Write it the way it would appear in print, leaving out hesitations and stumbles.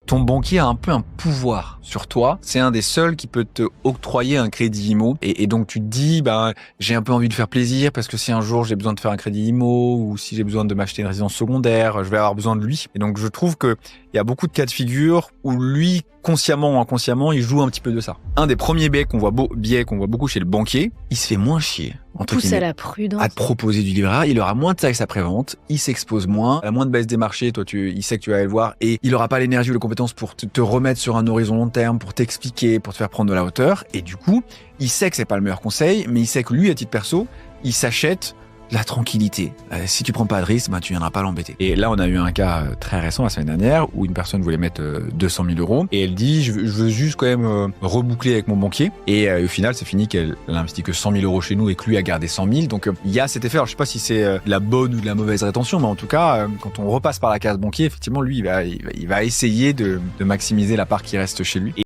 ton banquier a un peu un pouvoir sur toi. C'est un des seuls qui peut te octroyer un crédit IMO. Et donc, tu te dis, j'ai un peu envie de faire plaisir parce que si un jour j'ai besoin de faire un crédit IMO ou si j'ai besoin de m'acheter une résidence secondaire, je vais avoir besoin de lui. Et donc, je trouve que il y a beaucoup de cas de figure où lui, consciemment ou inconsciemment, il joue un petit peu de ça. Un des premiers biais qu'on voit beaucoup chez le banquier, il se fait moins chier. Pousse à la prudence. À te proposer du livret A, il aura moins de taxes après-vente, il s'expose moins, à moins de baisse des marchés, il sait que tu vas aller le voir et il aura pas l'énergie ou les compétences pour te remettre sur un horizon long terme, pour t'expliquer, pour te faire prendre de la hauteur. Et du coup, il sait que c'est pas le meilleur conseil, mais il sait que lui, à titre perso, il s'achète la tranquillité. Si tu prends pas de risque, tu viendras pas l'embêter. Et là, on a eu un cas très récent la semaine dernière où une personne voulait mettre 200 000 euros et elle dit je veux juste quand même reboucler avec mon banquier. Et au final, c'est fini qu'elle investit que 100 000 euros chez nous et que lui a gardé 100 000. Donc il y a cet effet. Alors, je sais pas si c'est de la bonne ou de la mauvaise rétention, mais en tout cas, quand on repasse par la case banquier, effectivement, lui, il va essayer de maximiser la part qui reste chez lui.